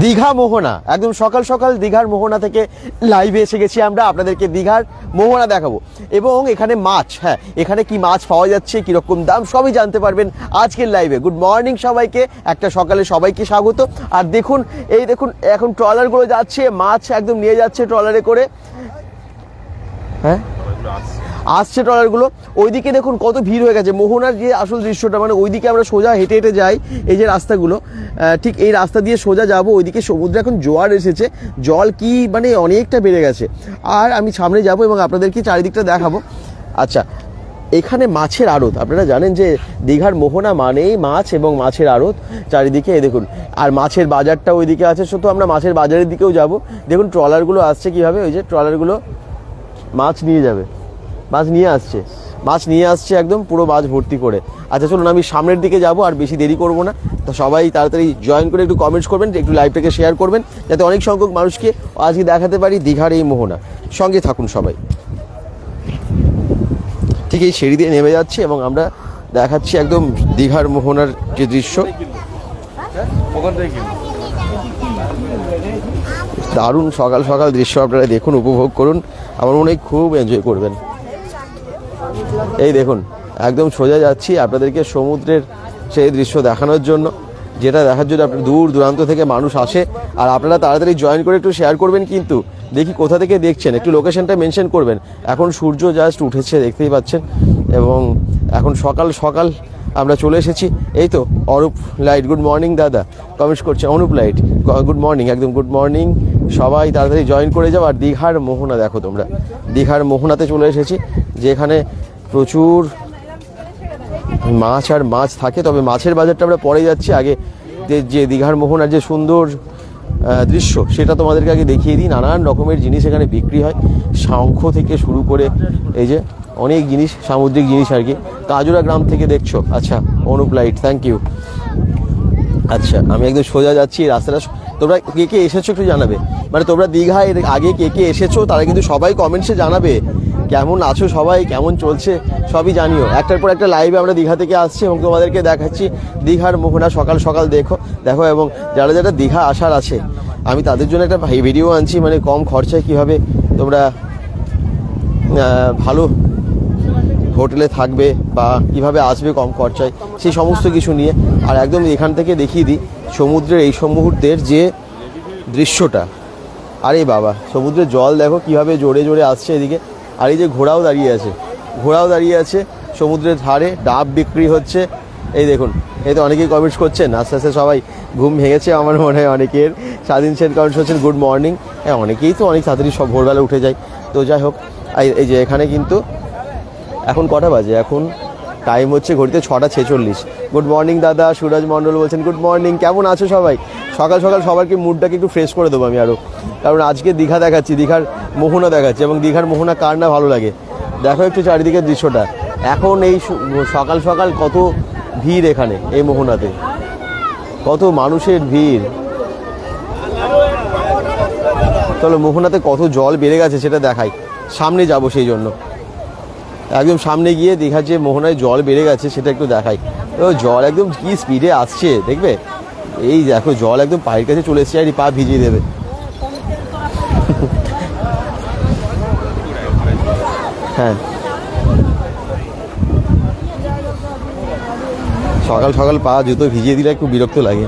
দীঘা মোহনা, একদম সকাল সকাল দীঘার মোহনা থেকে লাইভে এসে গেছি আমরা, আপনাদেরকে দীঘার মোহনা দেখাবো এবং এখানে মাছ, হ্যাঁ এখানে কি মাছ পাওয়া যাচ্ছে, কীরকম দাম, সবই জানতে পারবেন আজকের লাইভে। গুড মর্নিং সবাইকে, একটা সকালে সবাইকে স্বাগত। আর দেখুন, এই দেখুন এখন ট্রলারগুলো যাচ্ছে, মাছ একদম নিয়ে যাচ্ছে ট্রলারে করে, হ্যাঁ আসছে ট্রলারগুলো। ওইদিকে দেখুন কত ভিড় হয়ে গেছে। মোহনার যে আসল দৃশ্যটা, মানে ওইদিকে আমরা সোজা হেঁটে হেঁটে যাই, এই যে রাস্তাগুলো, ঠিক এই রাস্তা দিয়ে সোজা যাব। ওইদিকে সমুদ্রে এখন জোয়ার এসেছে, জল কি মানে অনেকটা বেড়ে গেছে। আর আমি সামনে যাব এবং আপনাদেরকে চারিদিকটা দেখাবো। আচ্ছা, এখানে মাছের আড়ত, আপনারা জানেন যে দীঘার মোহনা মানেই মাছ এবং মাছের আড়ত চারিদিকে। এই দেখুন, আর মাছের বাজারটা ওইদিকে আছে, শুধু আমরা মাছের বাজারের দিকেও যাব। দেখুন ট্রলারগুলো আসছে কীভাবে, ওই যে ট্রলারগুলো মাছ নিয়ে যাবে, মাছ নিয়ে আসছে একদম পুরো মাছ ভর্তি করে। আচ্ছা চলুন আমি সামনের দিকে যাব, আর বেশি দেরি করব না। তো সবাই তাড়াতাড়ি জয়েন করে একটু কমেন্টস করবেন, একটু লাইভটাকে শেয়ার করবেন, যাতে অনেক সংখ্যক মানুষকে আজকে দেখাতে পারি দীঘার এই মোহনা। সঙ্গে থাকুন সবাই। ঠিক এই সিঁড়ি দিয়ে নেমে যাচ্ছি এবং আমরা দেখাচ্ছি একদম দীঘার মোহনার যে দৃশ্য। দারুণ সকাল সকাল দৃশ্য, আপনারা দেখুন, উপভোগ করুন, আমার মনে হয় খুব এনজয় করবেন। এই দেখুন একদম সোজা যাচ্ছি আপনাদেরকে সমুদ্রের সেই দৃশ্য দেখানোর জন্য, যেটা দেখার জন্য আপনার দূর দূরান্ত থেকে মানুষ আসে। আর আপনারা তাড়াতাড়ি জয়েন করে একটু শেয়ার করবেন, কিন্তু দেখি কোথা থেকে দেখছেন, একটু লোকেশনটা মেনশন করবেন। এখন সূর্য জাস্ট উঠেছে, দেখতেই পাচ্ছেন, এবং এখন সকাল সকাল আমরা চলে এসেছি। এই তো অরূপ লাইট, গুড মর্নিং দাদা কমেন্টস করছে, অনুপ লাইট গুড মর্নিং, একদম গুড মর্নিং। সবাই তাড়াতাড়ি জয়েন করে যাও। আর দীঘার মোহনা দেখো তোমরা, দীঘার মোহনাতে চলে এসেছি, যেখানে প্রচুর মাছ আর মাছ থাকে। তবে মাছের বাজারটা আমরা পরে যাচ্ছি, আগে যে দীঘার মোহনার যে সুন্দর দৃশ্য সেটা তোমাদেরকে আগে দেখিয়ে দিই। নানান রকমের জিনিস এখানে বিক্রি হয়, শঙ্খ থেকে শুরু করে এই যে অনেক জিনিস, সামুদ্রিক জিনিস আর কি। কাজুরা গ্রাম থেকে দেখছো, আচ্ছা অনুপ লাইট, থ্যাংক ইউ। আচ্ছা আমি একদম সোজা যাচ্ছি, এই রাস্তাটা তোমরা কে কে এসেছো একটু জানাবে, মানে তোমরা দীঘা এর আগে কে কে এসেছো তারা কিন্তু সবাই কমেন্টসে জানাবে কেমন আছো সবাই, কেমন চলছে সবই জানিও। একটার পর একটা লাইভে আমরা দীঘা থেকে আসছি এবং তোমাদেরকে দেখাচ্ছি দীঘার মোহনা সকাল সকাল দেখো। এবং যারা যারা দীঘা আসার আছে, আমি তাদের জন্য একটা ভিডিও আনছি, মানে কম খরচায় কীভাবে তোমরা ভালো হোটেলে থাকবে বা কিভাবে আসবে কম খরচায়, সেই সমস্ত কিছু নিয়ে। আর একদম এখান থেকে দেখিয়ে দিই সমুদ্রের এই মুহূর্তের যে দৃশ্যটা। আরে বাবা, সমুদ্রের জল দেখো কিভাবে জোরে জোরে আসছে এদিকে। আর এই যে ঘোড়াও দাঁড়িয়ে আছে সমুদ্রের ধারে, ডাব বিক্রি হচ্ছে। এই দেখুন, এই তো অনেকেই কমেন্টস করছেন, আস্তে আস্তে সবাই ঘুম ভেঙেছে আমার মনে হয় অনেকের। স্বাধীন সেন কমেন্টস করছেন গুড মর্নিং। হ্যাঁ অনেকেই তো অনেক তাড়াতাড়ি সব ভোরবেলা উঠে যায়। তো যাই হোক, এই যে এখানে কিন্তু এখন কটা বাজে, এখন টাইম হচ্ছে ঘড়িতে 6:46। গুড মর্নিং দাদা, সুরজ মণ্ডল বলছেন গুড মর্নিং, কেমন আছো সবাই। সকাল সকাল সবাইকে মুডটাকে একটু ফ্রেশ করে দেবো আমি আরও, কারণ আজকে দীঘা দেখাচ্ছি, দীঘার মোহনা দেখাচ্ছি, এবং দীঘার মোহনা কার না ভালো লাগে। দেখো একটু চারিদিকের দৃশ্যটা, এখন এই সকাল সকাল কত ভিড় এখানে এই মোহনাতে, কত মানুষের ভিড়। চলো মোহনাতে কত জল বেড়ে গেছে সেটা দেখাই, সামনে যাব সেই জন্য। একদম সামনে গিয়ে দীঘার যে মোহনায় জল বেড়ে গেছে সেটা একটু দেখাই। তো জল একদম কি স্পিডে আসছে দেখবে, এই দেখো জল একদম পায়ের কাছে চলে এসছে, আর পা ভিজিয়ে দেবে। হ্যাঁ সকাল সকাল পা জুতো ভিজিয়ে দিলে একটু বিরক্ত লাগে,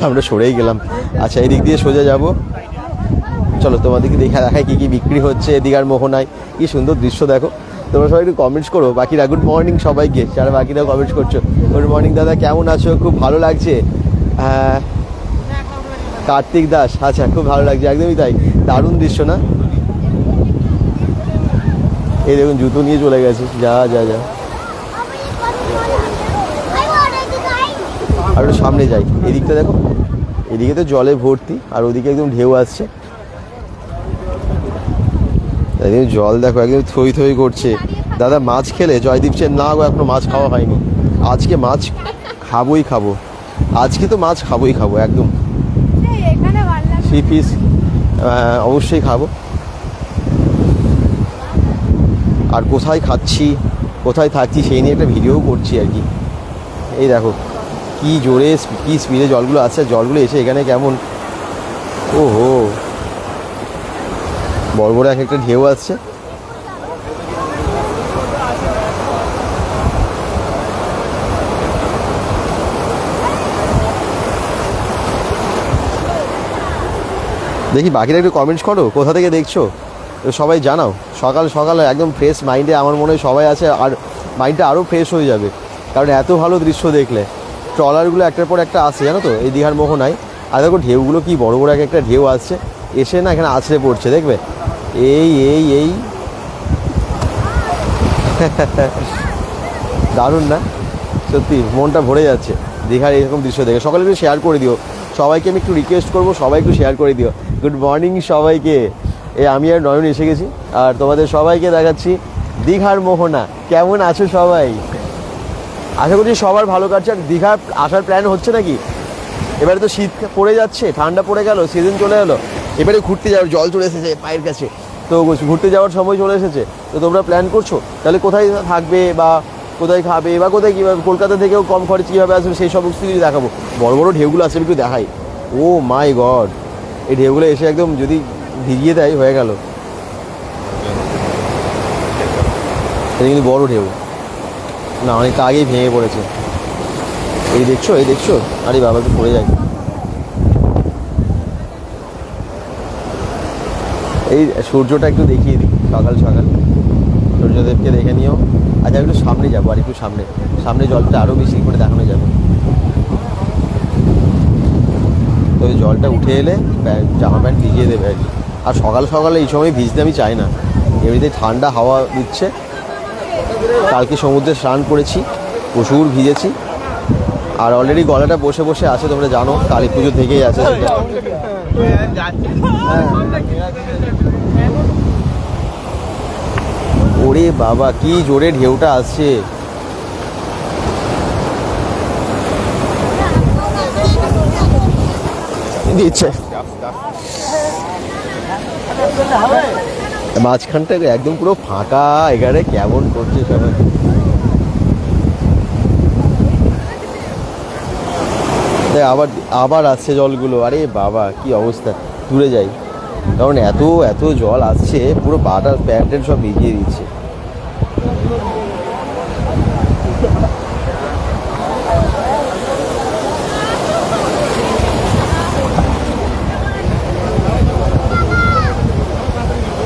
আমরা সরেই গেলাম। আচ্ছা এই দিক দিয়ে সোজা যাব, চলো তোমাদেরকে দেখাই কী কী বিক্রি হচ্ছে দীঘার মোহনায়। কি সুন্দর দৃশ্য দেখো, তোমরা সবাই একটু কমেন্টস করো। বাকিরা গুড মর্নিং সবাইকে, যারা বাকিরাও কমেন্টস করছো, গুড মর্নিং দাদা কেমন আছো, খুব ভালো লাগছে। হ্যাঁ কার্তিক দাস, আচ্ছা খুব ভালো লাগছে, একদমই তাই, দারুণ দৃশ্য না। এই দেখুন জুতো নিয়ে চলে গেছে, যা আর একটু সামনে যাই, এদিকটা দেখো, এদিকে তো জলে ভর্তি, আর ওদিকে একদম ঢেউ আসছে। জল দেখো একদম থই থই করছে। দাদা মাছ খেলে, জয়দীপ সেন, না গো এখনো মাছ খাওয়া হয়নি, আজকে মাছ খাবো, আজকে তো মাছ খাবোই একদম, সি ফিশ অবশ্যই খাবো। আর কোথায় খাচ্ছি, কোথায় থাকছি সেই নিয়ে একটা ভিডিও করছি আর কি। এই দেখো কি জোরে কি স্পিডে জলগুলো আসছে, জলগুলো এসে এখানে কেমন ওহো, বড় বড় এক একটা ঢেউ আসছে। দেখি বাকিরা একটু কমেন্টস করো, কোথা থেকে দেখছো সবাই জানাও। সকাল সকাল একদম ফ্রেশ মাইন্ডে আমার মনে হয় সবাই আছে, আর মাইন্ডটা আরও ফ্রেশ হয়ে যাবে, কারণ এত ভালো দৃশ্য দেখলে। ট্রলারগুলো একটার পর একটা আসছে জানো তো এই দীঘার মোহনায়। আর দেখো ঢেউগুলো কি বড় বড় এক একটা ঢেউ আসছে, এসে না এখানে আছড়ে পড়ছে, দেখবে এই এই এই দারুণ না, সত্যি মনটা ভরে যাচ্ছে দীঘার এরকম দৃশ্য দেখে। সকালে একটু শেয়ার করে দিও সবাইকে, আমি একটু রিকোয়েস্ট করবো, সবাই একটু শেয়ার করে দিও। গুড মর্নিং সবাইকে। আমি আর নয়ন এসে গেছি, আর তোমাদের সবাইকে দেখাচ্ছি দীঘার মোহনা। কেমন আছো সবাই? আশা করছি সবার ভালো কাটছে। আর দীঘা আসার প্ল্যান হচ্ছে নাকি? এবারে তো শীত পড়ে যাচ্ছে, ঠান্ডা পড়ে গেল, সিজন চলে এলো, এবারে ঘুরতে যাওয়ার জল চলে এসেছে পায়ের কাছে, তো ঘুরতে যাওয়ার সময় চলে এসেছে। তো তোমরা প্ল্যান করছো তাহলে কোথায় থাকবে বা কোথায় খাবে বা কোথায় কীভাবে, কলকাতা থেকেও কম খরচে কীভাবে আসবে সেই সমস্ত কিছু দেখাবো। বড় বড় ঢেউগুলো আসবে একটু দেখাই। ও মাই গড, এই ঢেউগুলো এসে একদম যদি ভিজিয়ে দেয় হয়ে গেল। এটা কিন্তু বড় ঢেউ না, অনেকটা আগেই ভেঙে পড়েছে। এই দেখছো, এই দেখছো, আরে বাবা একটু পড়ে যায়। এই সূর্যটা একটু দেখিয়ে দিই সকাল সকাল, সূর্যদেবকে দেখে নিও। আচ্ছা একটু সামনে যাবো, আর একটু সামনে, সামনে জলটা আরও বেশি করে দেখানো যাবে। তো ওই জলটা উঠে এলে জামা প্যান্ট ভিজিয়ে দেবে আর কি। আর সকাল সকালে এই সময় ভিজতে আমি চাই না, এমনিতে ঠান্ডা হাওয়া দিচ্ছে। কালকে সমুদ্রে স্নান করেছি, প্রচুর ভিজেছি, আর অলরেডি গলাটা বসে বসে আছে, তোমরা জানো কালী পুজো থেকেই আছে সেটা। ওরে বাবা কি জোরে ঢেউটা আসছে। দিচ্ছে মাঝখানটা একদম পুরো ফাঁকা, এখানে কেমন করছে সবাই। আবার আবার আসছে জলগুলো, আরে বাবা কি অবস্থা। দূরে যাই, কারণ এত এত জল আসছে, পুরো বাটার প্যান্টের সব ভিজিয়ে দিচ্ছে।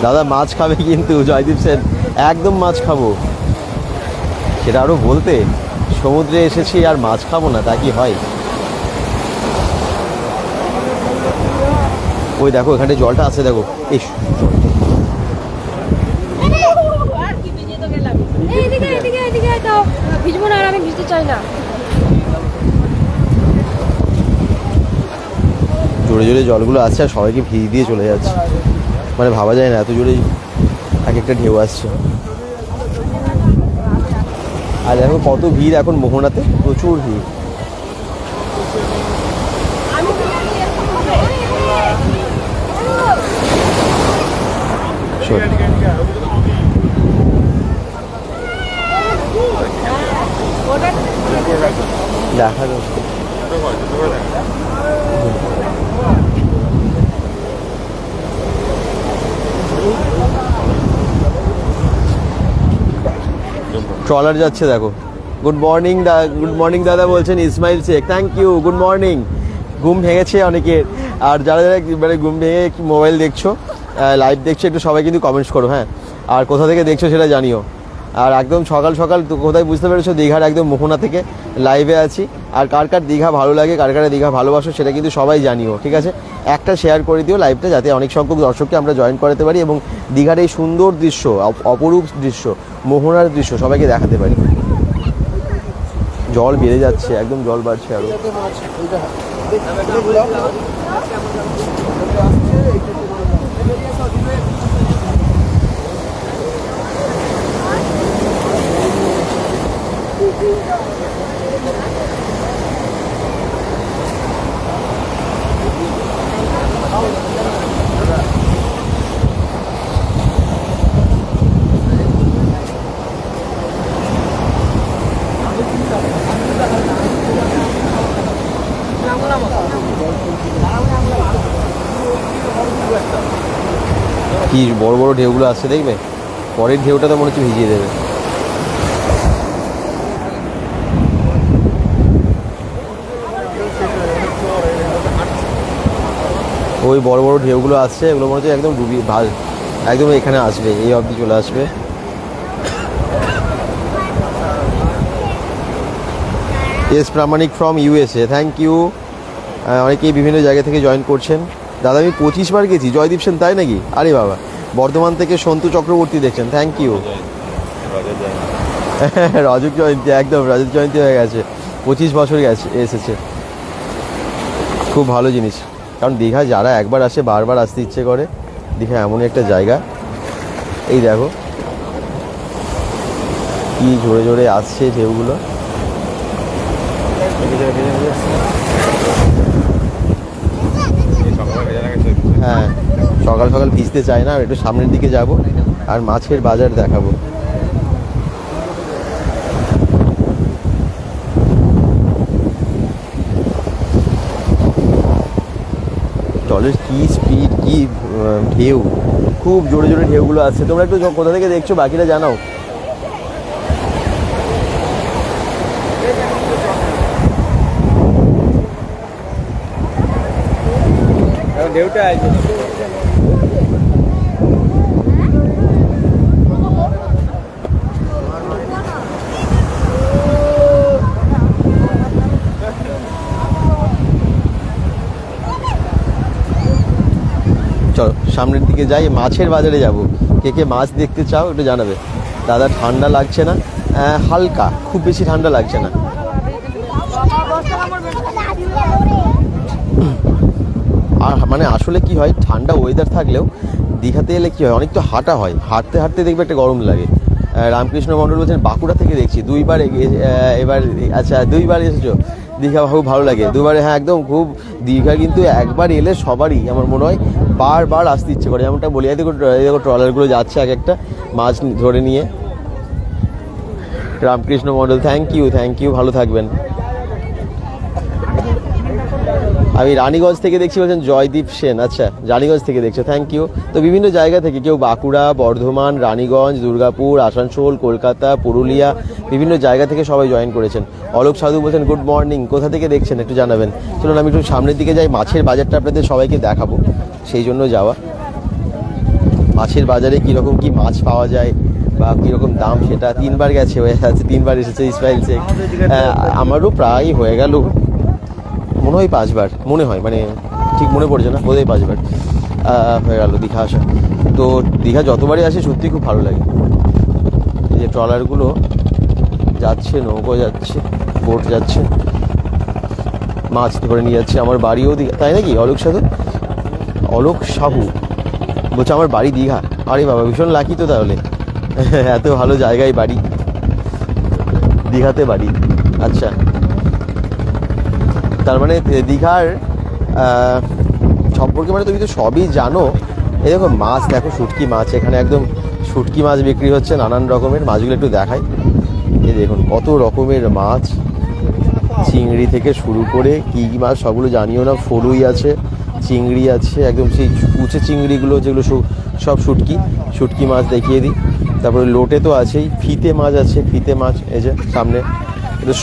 দাদা মাছ খাবে কিন্তু জয়দীপ সেন, একদম মাছ খাবো। সেটা আরও বলতে, সমুদ্রে এসেছি আর মাছ খাবো না তা কি হয়? ওই দেখো এখানে জলটা আছে, দেখো এই জোরে জোরে জলগুলো আসছে আর সবাইকে ভিজ দিয়ে চলে যাচ্ছে, মানে ভাবা যায় না এত জোরে এক একটা ঢেউ আসছে। আর দেখো কত ভিড় এখন মোহনাতে, প্রচুর ভিড়। দেখা যাচ্ছে ট্রলার যাচ্ছে দেখো। গুড মর্নিং গুড মর্নিং দাদা বলছেন Ismail Sheikh, thank you, good morning. ঘুম ভেঙেছে অনেকের, আর যারা যারা মানে ঘুম ভেঙে মোবাইল দেখছো, লাইভ দেখছো, একটু সবাই কিন্তু কমেন্টস করো হ্যাঁ, আর কোথা থেকে দেখছো সেটা জানিও। আর একদম সকাল সকাল কোথায় বুঝতে পেরেছো, দীঘার একদম মোহনা থেকে লাইভে আছি। আর কার কার দীঘা ভালো লাগে, কার কার দীঘা ভালোবাসো সেটা কিন্তু সবাই জানিও, ঠিক আছে? একটা শেয়ার করে দিও লাইভটা, যাতে অনেক সংখ্যক দর্শককে আমরা জয়েন করাতে পারি এবং দীঘার এই সুন্দর দৃশ্য, অপরূপ দৃশ্য, মোহনার দৃশ্য সবাইকে দেখাতে পারি। জল বেড়ে যাচ্ছে, একদম জল বাড়ছে আরও। কি বড় বড় ঢেউগুলো আসছে দেখবে, পরের ঢেউটা তো মনে হচ্ছে ভিজিয়ে দেবে। ওই বড় বড় ঢেউগুলো আসছে, এগুলো মনে হচ্ছে একদম ডুবি একদম এখানে আসবে, এই অবধি চলে আসবে। S Pramanik from USA, thank you. অনেকেই বিভিন্ন জায়গা থেকে জয়েন করছেন। দাদা আমি 25 বার গেছি, জয়দীপ সেন তাই নাকি? আরে বাবা, বর্ধমান থেকে সন্তু চক্রবর্তী দেখছেন, থ্যাংক ইউ। রজত জয়ন্তী, একদম রজত জয়ন্তী হয়ে গেছে, 25 বছর গেছে এসেছে। খুব ভালো জিনিস, কারণ দীঘা যারা একবার আসে বারবার আসতে ইচ্ছে করে। দীঘা এমনই একটা জায়গা। এই দেখো কি জোরে জোরে আসছে ঢেউগুলো। হ্যাঁ, সকাল সকাল ভিজতে চাই না, একটু সামনের দিকে যাব আর মাছের বাজার দেখাবো। জলের কি স্পিড, কি ঢেউ, খুব জোরে জোরে ঢেউগুলো আসছে। তোমরা একটু কোথা থেকে দেখছো বাকিরা জানাও। ঢেউটা চলো সামনের দিকে যাই, মাছের বাজারে যাব। কে কে মাছ দেখতে চাও একটু জানাবে। দাদা ঠান্ডা লাগছে না? হালকা, খুব বেশি ঠান্ডা লাগছে না। আর মানে আসলে কি হয়, ঠান্ডা ওয়েদার থাকলেও দীঘাতে এলে কি হয়, অনেক তো হাঁটা হয়, হাঁটতে হাঁটতে দেখবে একটা গরম লাগে। রামকৃষ্ণ মণ্ডল বলছেন বাঁকুড়া থেকে দেখছি, দুইবার এবার আচ্ছা 2বার এসেছো দীঘা, খুব ভালো লাগে 2বারে। হ্যাঁ একদম, খুব দীঘা কিন্তু একবার এলে সবারই আমার মনে হয় বারবার আসতে ইচ্ছে করে। যেমনটা বলি, দেখো ট্রলারগুলো যাচ্ছে এক একটা মাছ ধরে নিয়ে। রামকৃষ্ণ মণ্ডল, থ্যাংক ইউ, ভালো থাকবেন। আমি রানীগঞ্জ থেকে দেখছি বলছেন জয়দীপ সেন, আচ্ছা রানীগঞ্জ থেকে দেখছো, থ্যাংক ইউ। তো বিভিন্ন জায়গা থেকে, কেউ বাঁকুড়া, বর্ধমান, রানীগঞ্জ, দুর্গাপুর, আসানসোল, কলকাতা, পুরুলিয়া, বিভিন্ন জায়গা থেকে সবাই জয়েন করেছেন। অলোক সাধু বলছেন গুড মর্নিং, কোথা থেকে দেখছেন একটু জানাবেন। চলুন আমি একটু সামনের দিকে যাই, মাছের বাজারটা আপনাদের সবাইকে দেখাবো, সেই জন্য যাওয়া। মাছের বাজারে কীরকম কি মাছ পাওয়া যায় বা কীরকম দাম, সেটা 3বার গেছে, হয়ে যাচ্ছে 3বার এসেছে ইসমাইল শেখ। আমারও প্রায় হয়ে গেল মনে হয় 5বার, মনে হয়, মানে ঠিক মনে পড়ছে না, বোধহয় 5বার হয়ে গেল দীঘা আসা। তো দীঘা যতবারই আসে সত্যি খুব ভালো লাগে। এই যে ট্রলারগুলো যাচ্ছে, নৌকো যাচ্ছে, বোট যাচ্ছে, মাছ ধরে নিয়ে যাচ্ছে। আমার বাড়িও দীঘা, তাই নাকি? অলোক সাহু বলছে আমার বাড়ি দীঘা। আরে বাবা, ভীষণ লাকি তো তাহলে, এত ভালো জায়গায় বাড়ি, দীঘাতে বাড়ি। আচ্ছা, তার মানে দীঘার সম্পর্কে মানে তুমি তো সবই জানো। এই দেখো মাছ, দেখো শুটকি মাছ, এখানে একদম শুটকি মাছ বিক্রি হচ্ছে, নানান রকমের মাছগুলো একটু দেখাই। এই দেখুন কত রকমের মাছ, চিংড়ি থেকে শুরু করে কী মাছ সবগুলো জানিও না। ফলুই আছে, চিংড়ি আছে, একদম সেই কুচে চিংড়িগুলো যেগুলো সব শুটকি মাছ দেখিয়ে দিই। তারপরে লোটে তো আছেই, ফিতে মাছ আছে, ফিতে মাছ এই যে সামনে, এটা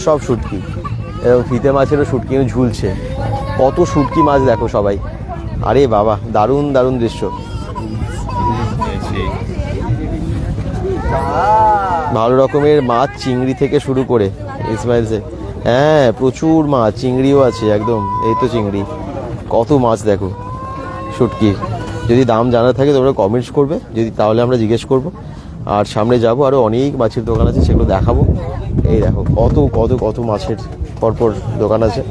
সব শুটকি। এবং ফিতে মাছেরও শুটকি ঝুলছে, কত শুটকি মাছ দেখো সবাই। আরে বাবা, দারুণ দারুণ দৃশ্য, ভালো রকমের মাছ, চিংড়ি থেকে শুরু করে ইসমাইল শেখ। হ্যাঁ প্রচুর মাছ, চিংড়িও আছে একদম, এই তো চিংড়ি, কত মাছ দেখো শুটকির। যদি দাম জানা থাকে তোমরা কমেন্টস করবে, যদি তাহলে আমরা জিজ্ঞেস করব। আর সামনে যাব, আরও অনেক মাছের দোকান আছে, সেগুলো দেখাবো। এই দেখো কত কত কত মাছের পরপর দোকান আছে।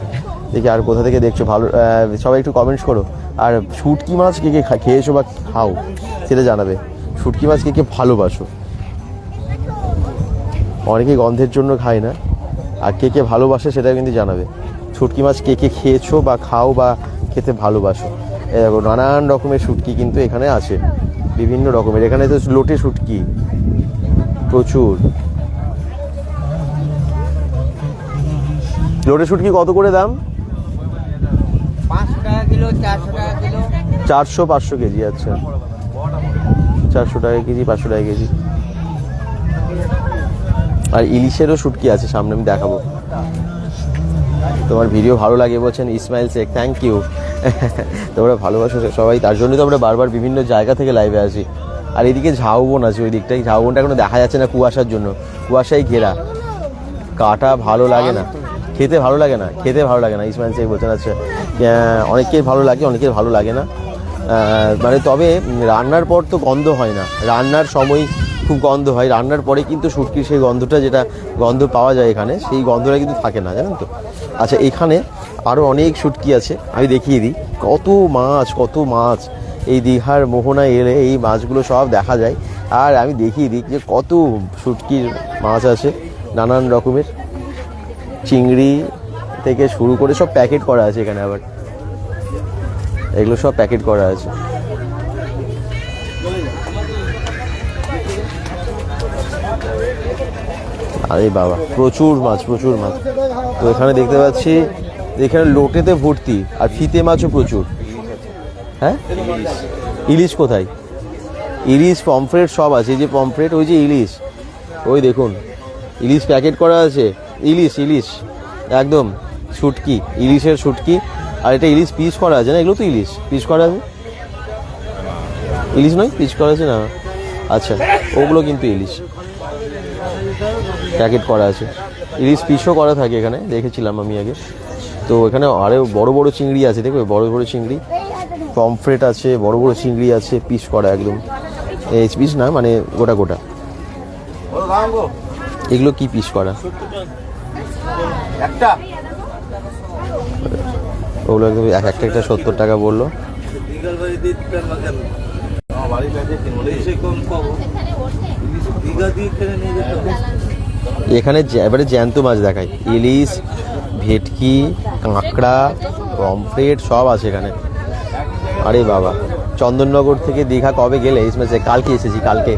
দেখি আর কোথা থেকে দেখছো, ভালো সবাই একটু কমেন্টস করো। আর শুটকি মাছ কে কে খেয়েছো বা খাও সেটা জানাবে। শুটকি মাছ কে কে ভালোবাসো, অনেকেই গন্ধের জন্য খায় না, আর কে কে ভালোবাসে সেটা কিন্তু জানাবে। শুটকি মাছ কে কে খেয়েছো বা খাও বা খেতে ভালোবাসো। এই দেখো নানান রকমের শুটকি কিন্তু এখানে আছে, বিভিন্ন রকমের। এখানে তো লোটে শুটকি প্রচুর। লোটে শুটকি কত করে দাম? 500 টাকা কিলো, 400 টাকা কিলো, 400-500 কেজি। আচ্ছা 400 টাকা কেজি, 500 টাকা কেজি। আর ইলিশেরও শুটকি আছে সামনে, আমি দেখাবো। তোমার ভিডিও ভালো লাগে বলছেন ইসমাইল শেখ, থ্যাংক ইউ। তোমরা ভালোবাসো সবাই, তার জন্য তো আমরা বারবার বিভিন্ন জায়গা থেকে লাইভে আসি। আর এদিকে ঝাউবন আছে ওই দিকটাই, ঝাউবনটা এখনো দেখা যাচ্ছে না কুয়াশার জন্য, কুয়াশায় ঘেরা। কাটা ভালো লাগে না, খেতে ভালো লাগে না, খেতে ভালো লাগে না ইসমাইল শেখ বলছেন। আচ্ছা, অনেকের ভালো লাগে, অনেকের ভালো লাগে না। মানে তবে রান্নার পর তো গন্ধ হয় না, রান্নার সময় খুব গন্ধ হয়, রান্নার পরে কিন্তু শুটকির সেই গন্ধটা, যেটা গন্ধ পাওয়া যায় এখানে, সেই গন্ধটা কিন্তু থাকে না, জানেন তো। আচ্ছা, এখানে আরও অনেক শুটকি আছে, আমি দেখিয়ে দিই। কত মাছ, কত মাছ! এই দীঘার মোহনায় এলে এই মাছগুলো সব দেখা যায়। আর আমি দেখিয়ে দিই যে কত শুটকির মাছ আছে, নানান রকমের চিংড়ি থেকে শুরু করে সব প্যাকেট করা আছে এখানে। আবার এগুলো সব প্যাকেট করা আছে। আরে বাবা, প্রচুর মাছ, প্রচুর মাছ। তো এখানে দেখতে পাচ্ছি এখানে লোটেতে ভর্তি, আর ফিতে মাছও প্রচুর। হ্যাঁ, ইলিশ কোথায়? ইলিশ, পমফ্রেট সব আছে। এই যে পমফ্রেট, ওই যে ইলিশ, ওই দেখুন ইলিশ প্যাকেট করা আছে। ইলিশ, ইলিশ একদম শুটকি, ইলিশের শুটকি। আর এটা ইলিশ পিস করা আছে না, এগুলো তো ইলিশ পিস করা আছে। ইলিশ নয়, পিস করা আছে না। আচ্ছা, ওগুলো কিন্তু ইলিশ প্যাকেট করা আছে। ইলিশ পিসও করা থাকে এখানে, দেখেছিলাম আমি আগে। তো এখানে আরও বড় বড় চিংড়ি আছে, দেখবে বড় বড় চিংড়ি। পমফ্রেট আছে, বড় বড় চিংড়ি আছে, পিস করা একদম। এই পিস না, মানে গোটা গোটা। এগুলো কি পিস করা? ওগুলো একদম একটা একটা 70 টাকা বললো। এখানে এবারে জ্যান্ত মাছ দেখায়, ইলিশ, ভেটকি, কাঁকড়া, পমফ্রেট সব আছে এখানে। আরে বাবা, চন্দননগর থেকে দীঘা কবে গেলে? কালকে এসেছি, কালকে।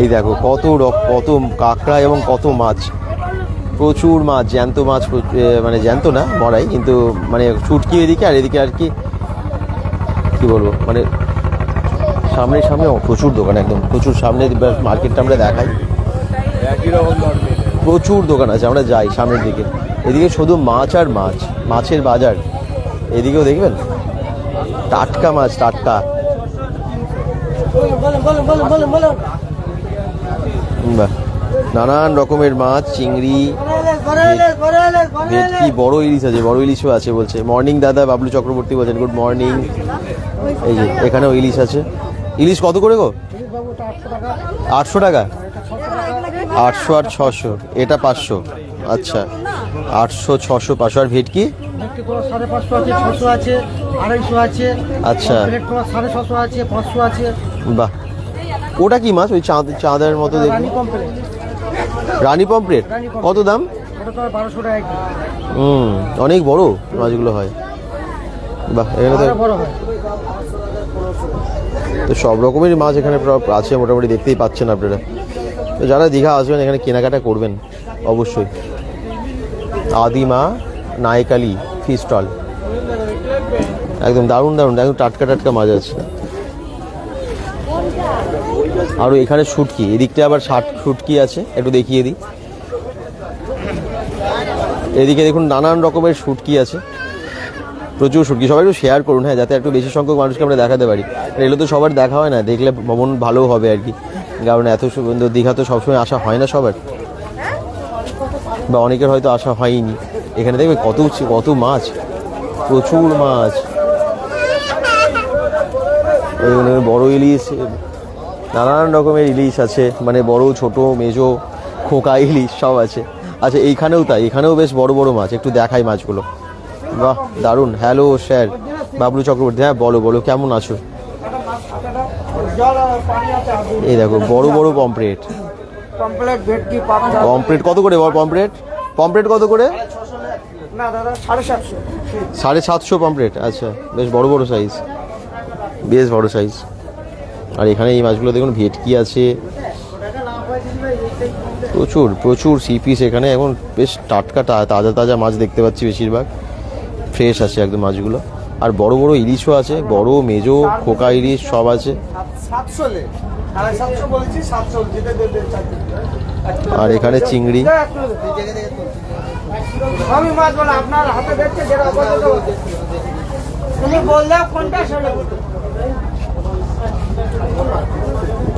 এই দেখো কত কত কাঁকড়া এবং কত মাছ, প্রচুর মাছ, জ্যান্ত মাছ। মানে জ্যান্ত না, মরাই, কিন্তু মানে শুটকি এদিকে, আর এদিকে আর কি বলবো, মানে সামনে সামনে প্রচুর দোকান, একদম প্রচুর সামনে মার্কেটটা আমরা দেখাই। প্রচুর দোকান আছে, আমরা যাই সামনের দিকে। এদিকে শুধু মাছ আর মাছ, মাছের বাজার। এদিকেও দেখবেন টাটকা মাছ, টাটকা। বাহ, নানান রকমের মাছ, চিংড়ি, ভেটকি, বড় ইলিশ আছে, বড় ইলিশও আছে বলছে। মর্নিং দাদা, বাবলু চক্রবর্তী বলছেন, গুড মর্নিং। এই যে এখানেও ইলিশ আছে। ইলিশ কত করে গো? 800 টাকা। 800 আর 600, এটা 500। আচ্ছা, 800, 600, 500। আর ভেটকি? 550 আছে, 600 আছে, 250 আছে। আচ্ছা, 650 আছে, 500 আছে। বাহ, ওটা কি মাছ? ওই চাঁদের মতো দেখি, রানী পমফ্রেট। কত দাম? ওটা তো 1200 টাকা। অনেক বড় মাছগুলো হয়। বাহ, এখানে তো বড় হয়। তো সব রকমের মাছ এখানে আছে মোটামুটি, দেখতেই পাচ্ছেন আপনারা। তো যারা দীঘা আসবেন এখানে কেনাকাটা করবেন অবশ্যই। আদিমা নায়কালি ফিশ স্টল, একদম দারুণ দারুণ, একদম টাটকা টাটকা মাছ আছে। আরও এখানে শুটকি, এদিকটা আবার শুটকি আছে, একটু দেখিয়ে দিই। এদিকে দেখুন নানান রকমের শুটকি আছে, প্রচুর শুটকি। সবাই একটু শেয়ার করুন, হ্যাঁ, যাতে একটু বেশি সংখ্যক মানুষকে আমরা দেখাতে পারি। এগুলো তো সবার দেখা হয় না, দেখলে মন ভালো হবে আর কি। কারণ এত সুন্দর দীঘা তো সবসময় আসা হয় না সবার, বা অনেকের হয়তো আসা হয়নি। এখানে দেখবে কত কত মাছ, প্রচুর মাছ। বড় ইলিশ, নানান রকমের ইলিশ আছে, মানে বড়, ছোট, মেজো, খোকা ইলিশ সব আছে। আচ্ছা, এইখানেও তাই, এখানেও বেশ বড় বড় মাছ, একটু দেখাই মাছগুলো। বাহ, দারুণ। হ্যালো স্যার, বাবলু চক্রবর্তী, হ্যাঁ বলো বলো, কেমন আছো? এই দেখো বড় বড় পমফ্রেট। পমফ্রেট কত করে বল? পমফ্রেট কত করে? 750 পমফ্রেট। আচ্ছা, বেশ বড় বড় সাইজ, বেশ বড় সাইজ। আর এখানে এই মাছগুলো দেখুন, ভেটকি আছে, প্রচুর প্রচুর সি পিস এখানে। এখন বেশ টাটকা তাজা তাজা মাছ দেখতে পাচ্ছি, বেশিরভাগ ফ্রেশ আছে একদম মাছগুলো। আর বড় বড় ইলিশও আছে, বড় মেজো খোকা ইলিশ সব আছে। 700 লে 750 বলেছি 700 যেটা দেবে। আর এখানে চিংড়ি। আমি মাছ বলা আপনার হাতে দেখতে যেটা পছন্দ হচ্ছে তুমি বললে কোনটা সেটা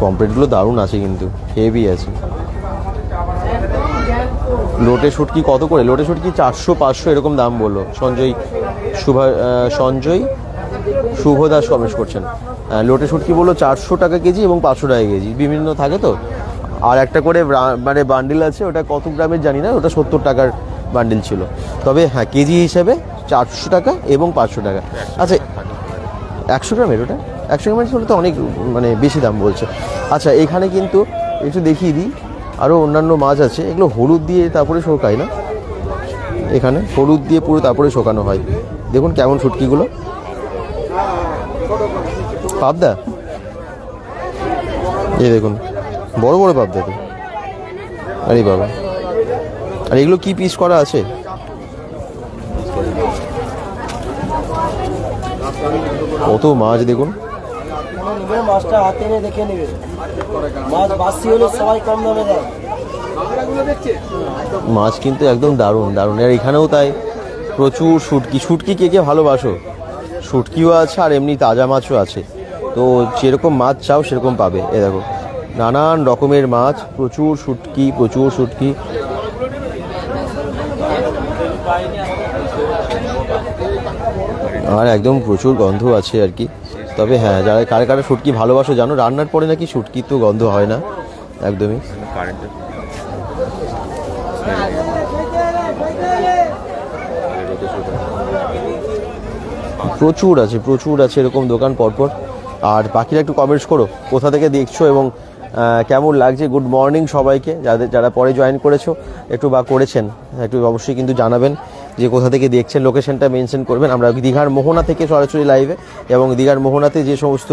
পমফ্রেটগুলো দারুণ আছে, কিন্তু হেভি আছে। লোটে শুটকি কত করে? লোটে শুটকি 400-500 এরকম দাম বললো সঞ্জয় সঞ্জয় শুভ দাস কমেন্ট করছেন। লোটে শুটকি বললো 400 টাকা কেজি এবং 500 টাকা কেজি, বিভিন্ন থাকে তো। আর একটা করে মানে বান্ডিল আছে, ওটা কত গ্রামের জানি না, ওটা 70 টাকার বান্ডিল ছিল। তবে হ্যাঁ, কেজি হিসেবে 400 টাকা এবং 500 টাকা। আচ্ছা 100 গ্রামের ওটা 100 গ্রামের ছিল তো অনেক মানে বেশি দাম বলছে। আচ্ছা এখানে কিন্তু একটু দেখিয়ে দিই, আরও অন্যান্য মাছ আছে। এগুলো হলুদ দিয়ে তারপরে শোকায় না, এখানে হলুদ দিয়ে পুরো তারপরে শোকানো হয়। দেখুন কেমন শুটকিগুলো, পাবদা, এই দেখুন বড় বড় পাবদা তো। আরে বাবা, আর এগুলো কি পিস করা আছে? কত মাছ দেখুন। মাছটা হাতে নিয়ে দেখে নেবে, মাছ বাসি হলে সবাই কম দামে দেয়। মাছ কিন্তু একদম দারুণ দারুণ। আর এখানেও তাই প্রচুর শুটকি। শুটকি কে কে ভালোবাসো? শুটকিও আছে আর এমনি তাজা মাছও আছে। তো যেরকম মাছ চাও সেরকম পাবে। এ দেখো নানান রকমের মাছ, প্রচুর শুটকি, প্রচুর শুটকি। আর একদম প্রচুর গন্ধ আছে আর কি। তবে হ্যাঁ, যারা কারে কারে শুটকি ভালোবাসো জানো, রান্নার পরে নাকি শুটকি তো গন্ধ হয় না একদমই। প্রচুর আছে, প্রচুর আছে এরকম দোকান পরপর। আর বাকিরা একটু কমেন্টস করো কোথা থেকে দেখছো এবং কেমন লাগছে। গুড মর্নিং সবাইকে, যারা পরে জয়েন করেছো একটু বা করেছেন একটু অবশ্যই কিন্তু জানাবেন যে কোথা থেকে দেখছেন, লোকেশনটা মেনশন করবেন। আমরা দীঘার মোহনা থেকে সরাসরি লাইভে, এবং দীঘার মোহনাতে যে সমস্ত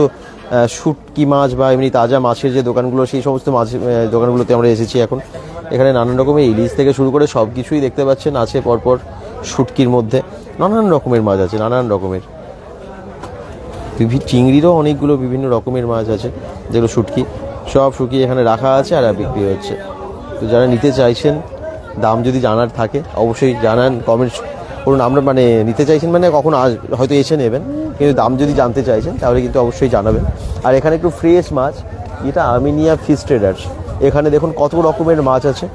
শুটকি মাছ বা এমনি তাজা মাছের যে দোকানগুলো, সেই সমস্ত মাছ দোকানগুলোতে আমরা এসেছি এখন। এখানে নানান রকমের ইলিশ থেকে শুরু করে সব কিছুই দেখতে পাচ্ছেন আছে পরপর। শুটকির মধ্যে নানান রকমের মাছ আছে, নানান রকমের চিংড়িরও অনেকগুলো বিভিন্ন রকমের মাছ আছে, যেগুলো শুটকি সব শুকিয়ে এখানে রাখা আছে আর বিক্রি হচ্ছে। তো যারা নিতে চাইছেন, দাম যদি জানার থাকে অবশ্যই জানান, কমেন্টস করুন। আমরা মানে নিতে চাইছেন মানে কখন হয়তো এসে নেবেন, কিন্তু দাম যদি জানতে চাইছেন তাহলে কিন্তু অবশ্যই জানাবেন। আর এখানে একটু ফ্রেশ মাছ, এটা আমিনিয়া ফিশ ট্রেডার্স। এখানে দেখুন কত রকমের মাছ আছে,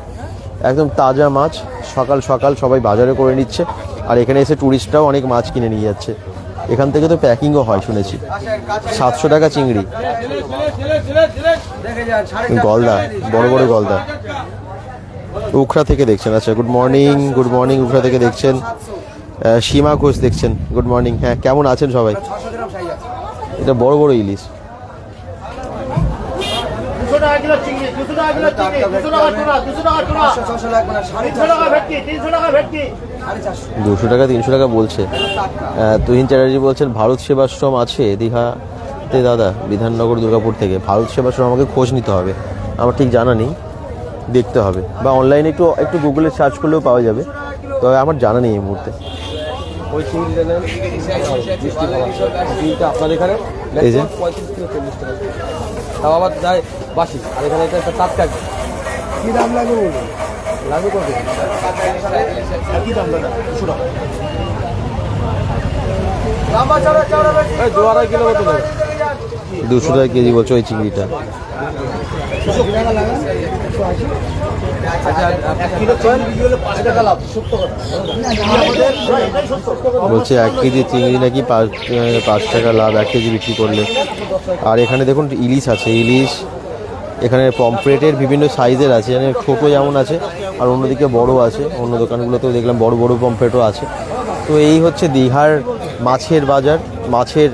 একদম তাজা মাছ। সকাল সকাল সবাই বাজারে করে নিচ্ছে, আর এখানে এসে ট্যুরিস্টরাও অনেক মাছ কিনে নিয়ে যাচ্ছে। এখান থেকে তো প্যাকিংও হয় শুনেছি। 700 টাকা চিংড়ি, গলদা, বড় বড় গলদা। উখড়া থেকে দেখছেন, আচ্ছা good morning, good morning. Ukhra থেকে দেখছেন, সীমা ঘোষ দেখছেন, গুড মর্নিং। হ্যাঁ, কেমন আছেন সবাই? এটা বড় বড় ইলিশ। 200 টাকা 300 টাকা বলছে। তুহিন চ্যাটার্জি বলছেন ভারত সেবাশ্রম আছে দীঘাতে দাদা, বিধাননগর দুর্গাপুর থেকে। ভারত সেবাশ্রম আমাকে খোঁজ নিতে হবে, আমার ঠিক জানা নেই, দেখতে হবে, বা অনলাইনে একটু গুগলে সার্চ করলেও পাওয়া যাবে, তবে আমার জানা নেই এই মুহূর্তে। ওই চিংড়িটা নেন, আপনার এখানে এই যে 35 থেকে 40 টাকা, তাও আবার যায় বাসি। আর এখানে এটা একটা টাটকা। কী দাম লাগবে বলুন? লাগবে কত? কী দাম দাদা? 200 টাকা। 2-2.5 কিলো মতো দেবে। 200 টাকা কেজি বলছো ওই চিংড়িটা। বলছে 1 কেজি চিংড়ি নাকি 5 টাকা লাভ 1 কেজি বিক্রি করলে। আর এখানে দেখুন ইলিশ আছে, ইলিশ। এখানে পমফ্রেটের বিভিন্ন সাইজের আছে, মানে ছোটো যেমন আছে আর অন্যদিকে বড় আছে। অন্য দোকানগুলোতেও দেখলাম বড় বড় পমফ্রেটও আছে। তো এই হচ্ছে দীঘার মাছের বাজার, মাছের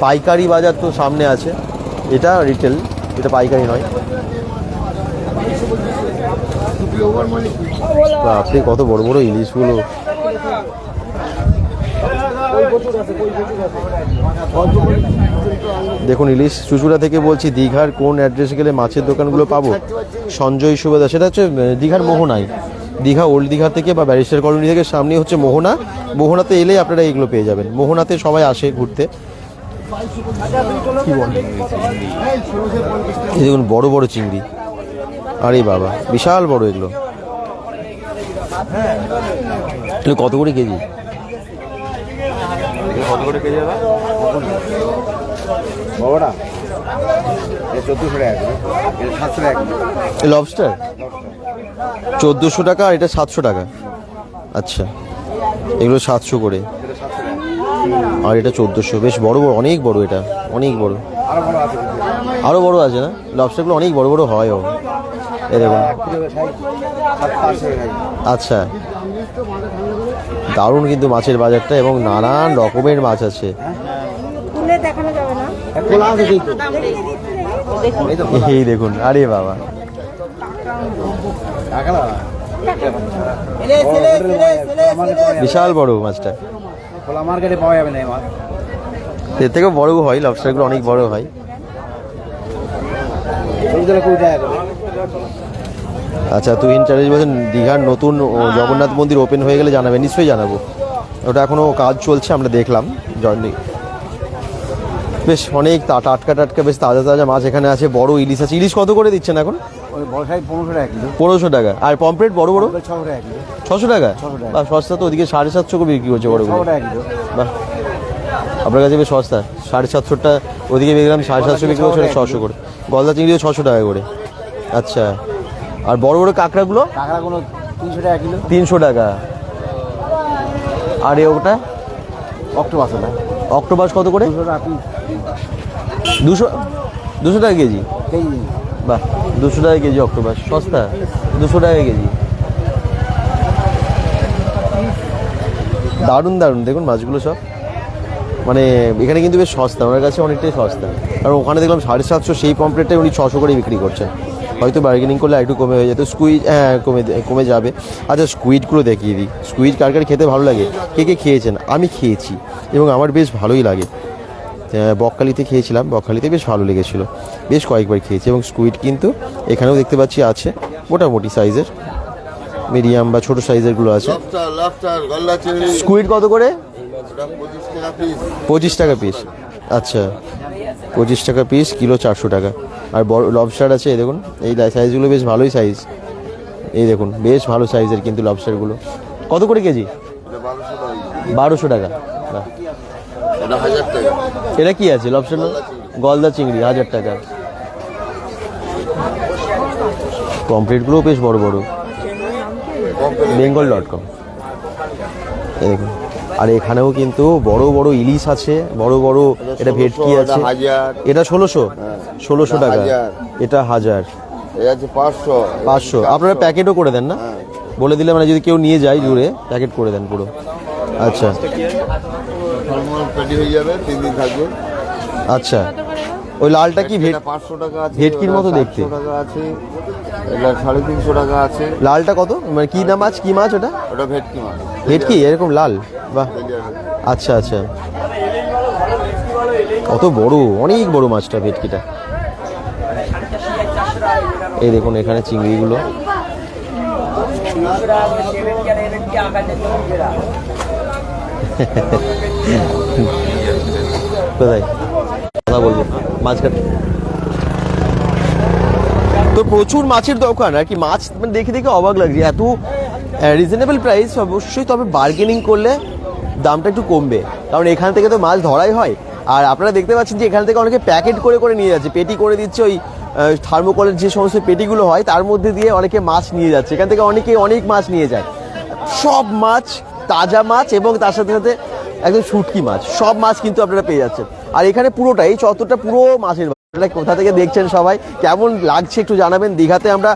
পাইকারি বাজার তো সামনে আছে। এটা রিটেল, এটা পাইকারি নয়। আপনি কত বড় বড় ইলিশগুলো। দেখুন ইলিশ। চুচুড়া থেকে বলছি, দীঘার কোন অ্যাড্রেসে গেলে মাছের দোকানগুলো পাবো? সঞ্জয় সুবেদা, সেটা হচ্ছে দীঘার মোহনায়। দীঘা ওল্ড দীঘা থেকে বা ব্যারিস্টার কলোনি থেকে সামনে হচ্ছে মোহনা। মোহনাতে এলে আপনারা এইগুলো পেয়ে যাবেন। মোহনাতে সবাই আসে ঘুরতে। কি বল, এই দেখুন বড় বড় চিংড়ি, আরে বাবা বিশাল বড় এগুলো। কত করে কেজি? কত করে কেজি দাদা? বাবাটা 1400 টাকা, 700 টাকা। লবস্টার 1400 টাকা আর এটা 700 টাকা। আচ্ছা, এগুলো 700 করে আর এটা 1400। বেশ বড় বড়, অনেক বড়, এটা অনেক বড়। আরও বড় আছে না? লবস্টারগুলো অনেক বড় বড় হয়। ও এই দেখুন। আচ্ছা, দারুণ কিন্তু মাছের বাজারটা, এবং নানান রকমের মাছ আছে। এই দেখুন, আরে বাবা বিশাল বড় মাছটা। মার্কেটে পাওয়া যাবে না এই মাছ, এর থেকেও বড় হয়। লবস্টারগুলো অনেক বড় হয়। আচ্ছা, তুহিন চ্যাটার্জি বলছেন দীঘার নতুন জগন্নাথ মন্দির ওপেন হয়ে গেলে জানাবেন। নিশ্চয়ই জানাবো, ওটা এখনও কাজ চলছে, আমরা দেখলাম। বেশ অনেক টাটকা টাটকা বেশ তাজা তাজা মাছ এখানে আছে। বড় ইলিশ আছে। ইলিশ কত করে দিচ্ছেন এখন? 1500 টাকা। আর পমফ্রেট বড় বড় 600 টাকা। বা সস্তা তো, ওদিকে 750 করে বিক্রি করছে বড় বড়। বাহ, আপনার কাছে বেশ সস্তা। 750টা ওদিকে দেখলাম 750 বিক্রি করছে, 600 করে। গলদা চিংড়িও 600 টাকা করে। আচ্ছা, আর বড় বড় কাঁকড়াগুলো? 300 টাকা কিলো। 300 টাকা। আর ওটা অক্টোপাস, অক্টোপাস কত করে? 200 টাকা কেজি। বাহ, 200 টাকা কেজি অক্টোপাস, সস্তা। 200 টাকা কেজি, দারুণ দারুণ। দেখুন মাছগুলো সব, মানে এখানে কিন্তু বেশ সস্তা, ওনার কাছে অনেকটাই সস্তা। আর ওখানে দেখলাম 750, সেই পমপ্লেটটাই উনি 600 করে বিক্রি করছেন। হয়তো বার্গেনিং করলে একটু কমে হয়ে যেত। স্কুইড, হ্যাঁ কমে যাবে। আচ্ছা, স্কুইডগুলো দেখিয়ে দিই। স্কুইড কার কার খেতে ভালো লাগে, কে কে খেয়েছেন? আমি খেয়েছি এবং আমার বেশ ভালোই লাগে। বকখালিতে খেয়েছিলাম, বকখালিতে বেশ ভালো লেগেছিলো, বেশ কয়েকবার খেয়েছি। এবং স্কুইড কিন্তু এখানেও দেখতে পাচ্ছি আছে, মোটামুটি সাইজের, মিডিয়াম বা ছোটো সাইজেরগুলো আছে। স্কুইড কত করে? 25 টাকা পিস। আচ্ছা, 25 টাকা পিস, কিলো 400 টাকা। আর বড় লবস্টার আছে, এই দেখুন, এই সাইজগুলো বেশ ভালোই সাইজ। এই দেখুন, বেশ ভালো সাইজের কিন্তু লবস্টারগুলো। কত করে কেজি? 1200 টাকা। এটা কি আছে? লবস্টার, গলদা চিংড়ি 1000 টাকা। পমফ্রেটগুলোও বেশ বড় বড়, bengal.com। এই দেখুন, আর এখানেও কিন্তু বড় বড় ইলিশ আছে, বড় বড়। এটা ভেটকি আছে, এটা 1600 টাকা। এটা 1000, 500। আপনারা প্যাকেটও করে দেন না? বলে দিলে, মানে যদি কেউ নিয়ে যায় দূরে, প্যাকেট করে দেন পুরো। আচ্ছা, আচ্ছা। ওই লালটা কি? 500 টাকা আছে। ভেটকির মতো দেখতে। 400 টাকা আছে, এটা 350 টাকা আছে। লালটা কত? মানে কি নাম মাছ, কি মাছ ওটা? ওটা ভেটকি মাছ। ভেটকি এরকম লাল? বাহ, আচ্ছা আচ্ছা। কত বড়, অনেক বড় মাছটা, ভেটকিটা। এই দেখুন এখানে চিংড়িগুলো। কোথায় কথা বলবো? মাছ কাটা তো প্রচুর মাছের দোকান আর কি। মাছ মানে দেখে দেখে অবাক লাগছে, এত রিজনেবল প্রাইস। অবশ্যই, তবে বার্গেনিং করলে দামটা একটু কমবে, কারণ এখান থেকে তো মাছ ধরাই হয়। আর আপনারা দেখতে পাচ্ছেন যে এখান থেকে অনেকে প্যাকেট করে করে নিয়ে যাচ্ছে, পেটি করে দিচ্ছে। ওই থার্মোকলের যে সমস্ত পেটিগুলো হয় তার মধ্যে দিয়ে অনেকে মাছ নিয়ে যাচ্ছে। এখান থেকে অনেকে অনেক মাছ নিয়ে যায়। সব মাছ তাজা মাছ, এবং তার সাথে সাথে একদম শুটকি মাছ, সব মাছ কিন্তু আপনারা পেয়ে যাচ্ছেন। আর এখানে পুরোটা, এই চত্বরটা পুরো মাছের। আপনারা কোথা থেকে দেখছেন, সবাই কেমন লাগছে একটু জানাবেন। দীঘাতে আমরা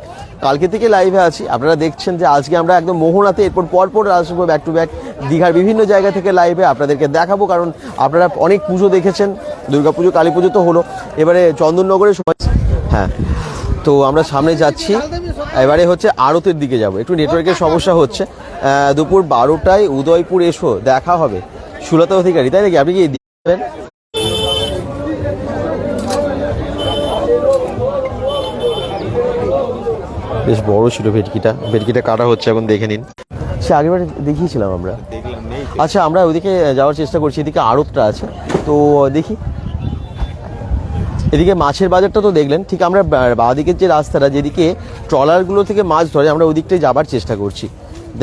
কালকে থেকে লাইভে আছি, আপনারা দেখছেন যে আজকে আমরা একদম মোহনাতে, এরপর পরপর আসবো ব্যাক টু ব্যাক দীঘার বিভিন্ন জায়গা থেকে লাইভে আপনাদেরকে দেখাবো। কারণ আপনারা অনেক পুজো দেখেছেন, দুর্গাপুজো, কালী পুজো তো হলো, এবারে চন্দননগরের সময়। হ্যাঁ, তো আমরা সামনে যাচ্ছি, এবারে হচ্ছে আড়তের দিকে যাব। একটু নেটওয়ার্কের সমস্যা হচ্ছে। দুপুর 12টায় উদয়পুর এসো, দেখা হবে। সুলতা অধিকারী, তাই নাকি? আপনি কি দিবেন? বেশ বড় ছিল ভেটকিটা কাটা হচ্ছে, এখন দেখে নিন। সে আগেরবার দেখিয়েছিলাম আমরা। আচ্ছা, আমরা ওইদিকে যাওয়ার চেষ্টা করছি, এদিকে আড়তটা আছে, তো দেখি। এদিকে মাছের বাজারটা তো দেখলেন, ঠিক আমরা বাঁদিকের যে রাস্তাটা যেদিকে ট্রলারগুলো থেকে মাছ ধরে, আমরা ওই দিকটাই যাবার চেষ্টা করছি।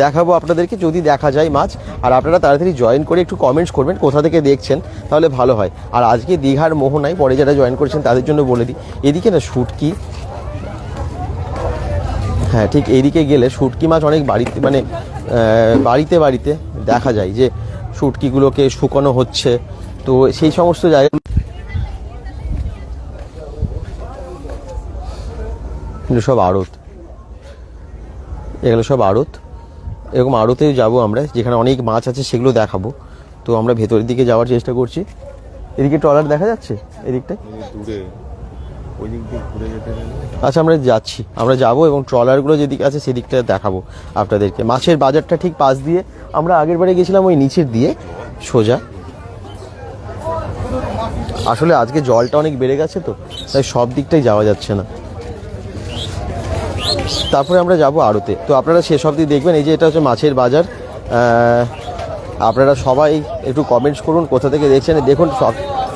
দেখাবো আপনাদেরকে যদি দেখা যায় মাছ। আর আপনারা তাড়াতাড়ি জয়েন করে একটু কমেন্টস করবেন কোথা থেকে দেখছেন, তাহলে ভালো হয়। আর আজকে দীঘার মোহনায় পরে যারা জয়েন করেছেন তাদের জন্য বলে দিই, এদিকে না শুটকি, হ্যাঁ ঠিক এইদিকে গেলে শুটকি মাছ অনেক বাড়িতে, মানে বাড়িতে বাড়িতে দেখা যায় যে শুটকিগুলোকে শুকানো হচ্ছে। তো সেই সমস্ত জায়গা সব আড়ত, এগুলো সব আড়ত। এরকম আড়তেও যাবো আমরা, যেখানে অনেক মাছ আছে সেগুলো দেখাবো। তো আমরা ভেতরের দিকে যাওয়ার চেষ্টা করছি। এদিকে ট্রলার দেখা যাচ্ছে এদিকটায় দূরে, ওই দিক দিয়ে ঘুরে যেতে। আচ্ছা, আমরা যাচ্ছি, আমরা যাবো এবং ট্রলারগুলো যেদিকে আছে সেদিকটা দেখাবো আপনাদেরকে। মাছের বাজারটা ঠিক পাশ দিয়ে, আমরা আগের বারে গেছিলাম ওই নিচের দিয়ে সোজা। আসলে আজকে জলটা অনেক বেড়ে গেছে, তো তাই সব দিকটাই যাওয়া যাচ্ছে না। তারপরে আমরা যাব আড়তে। তো আপনারা সেসব দিয়ে দেখবেন। এই যে এটা হচ্ছে মাছের বাজার। আপনারা সবাই একটু কমেন্টস করুন কোথা থেকে দেখছেন। দেখুন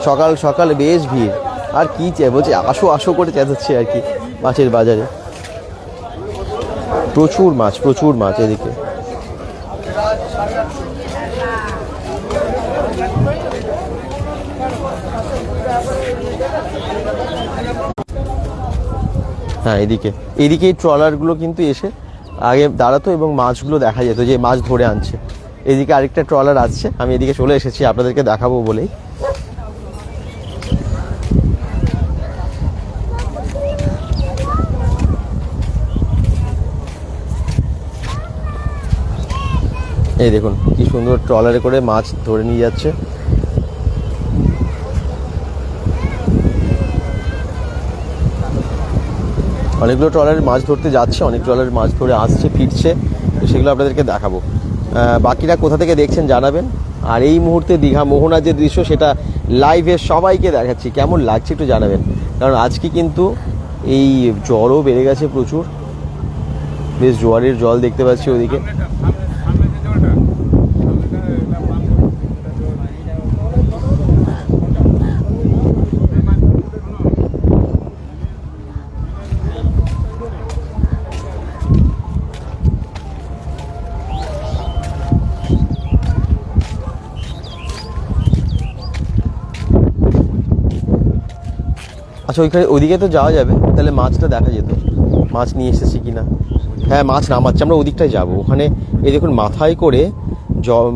সকাল সকাল বেশ ভিড়, আর কি বলছে আসো আসো করে চেঁচাচ্ছে আর কি। মাছের বাজারে প্রচুর মাছ এদিকে। হ্যাঁ, এদিকে এই ট্রলারগুলো কিন্তু এসে আগে দাঁড়াতো এবং মাছগুলো দেখা যেত যে মাছ ধরে আনছে। এদিকে আরেকটা ট্রলার আসছে, আমি এদিকে চলে এসেছি আপনাদেরকে দেখাবো বলেই। এই দেখুন কি সুন্দর ট্রলারে করে মাছ ধরে নিয়ে যাচ্ছে। অনেকগুলো ট্রলারের মাছ ধরতে যাচ্ছে, অনেক ট্রলারের মাছ ধরে আসছে, ফিরছে। তো সেগুলো আপনাদেরকে দেখাবো। বাকিরা কোথা থেকে দেখছেন জানাবেন। আর এই মুহূর্তে দীঘা মোহনার যে দৃশ্য সেটা লাইভে সবাইকে দেখাচ্ছি, কেমন লাগছে একটু জানাবেন। কারণ আজকে কিন্তু এই জ্বরও বেড়ে গেছে প্রচুর, বেশ জোয়ারের জল দেখতে পাচ্ছি ওদিকে। আচ্ছা, ওদিকে তো যাওয়া যাবে, তাহলে মাছটা দেখা যেত, মাছ নিয়ে এসেছি কিনা। হ্যাঁ, মাছ নামাচ্ছে, আমরা ওদিকটায় যাবো। ওখানে এই দেখুন মাথায় করে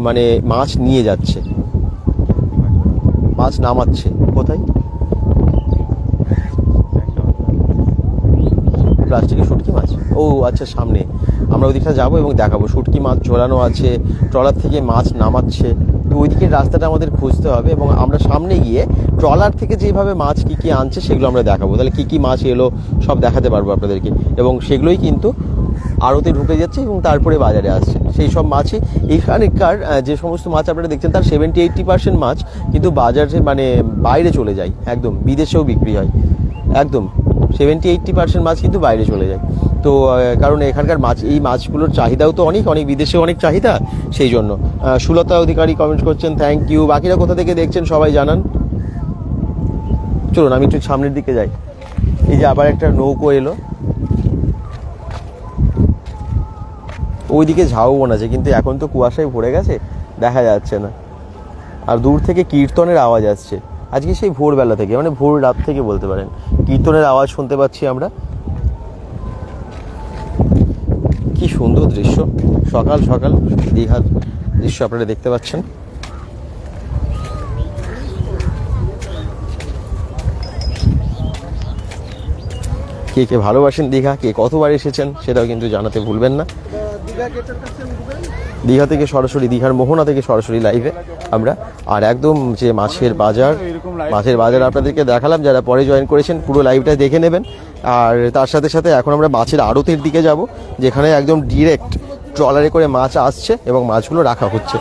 মানে মাছ নিয়ে যাচ্ছে, মাছ নামাচ্ছে। কোথায়? প্লাস্টিকের শুটকি মাছ, ও আচ্ছা সামনে। আমরা ওদিকটা যাবো এবং দেখাবো শুটকি মাছ ঝোলানো আছে, ট্রলার থেকে মাছ নামাচ্ছে। তো ওই দিকের রাস্তাটা আমাদের খুঁজতে হবে এবং আমরা সামনে গিয়ে ট্রলার থেকে যেভাবে মাছ কী কী আনছে সেগুলো আমরা দেখাবো। তাহলে কী কী মাছ এলো সব দেখাতে পারবো আপনাদেরকে। এবং সেগুলোই কিন্তু আড়তে ঢুকে যাচ্ছে এবং তারপরে বাজারে আসছে। সেই সব মাছই এখানকার যে সমস্ত মাছ আপনারা দেখছেন তার 70-80% মাছ কিন্তু বাজারে মানে বাইরে চলে যায়, একদম বিদেশেও বিক্রি হয়। একদম 70-80% মাছ কিন্তু বাইরে চলে যায়। তো কারণ এখানকার মাছ, এই মাছগুলোর চাহিদাও তো অনেক বিদেশেও অনেক চাহিদা, সেই জন্য। সুলতা অধিকারী কমেন্ট করছেন, থ্যাংক ইউ। বাকিরা কোথা থেকে দেখছেন সবাই জানান। চলুন আমি একটু সামনের দিকে যাই। এই যে আবার একটা নৌকো এলো, ওইদিকে ঝাউবন আছে কিন্তু এখন তো কুয়াশায় ভরে গেছে, দেখা যাচ্ছে না। আর দূর থেকে কীর্তনের আওয়াজ আসছে আজকে, সেই ভোরবেলা থেকে, মানে ভোর রাত থেকে বলতে পারেন, কীর্তনের আওয়াজ শুনতে পাচ্ছি আমরা। কি সুন্দর দৃশ্য, সকাল সকাল দীঘার দৃশ্য আপনারা দেখতে পাচ্ছেন। কে কে ভালোবাসেন দীঘা, কে কতবার এসেছেন সেটাও কিন্তু জানাতে ভুলবেন না। দীঘা থেকে সরাসরি, দীঘার মোহনা থেকে সরাসরি লাইভে আমরা। আর একদম যে মাছের বাজার আপনাদেরকে দেখালাম, যারা পরে জয়েন করেছেন পুরো লাইভটা দেখে নেবেন। আর তার সাথে সাথে এখন আমরা মাছের আড়তের দিকে যাব, যেখানে একদম ডিরেক্ট ট্রলারে করে মাছ আসছে এবং মাছগুলো রাখা হচ্ছে।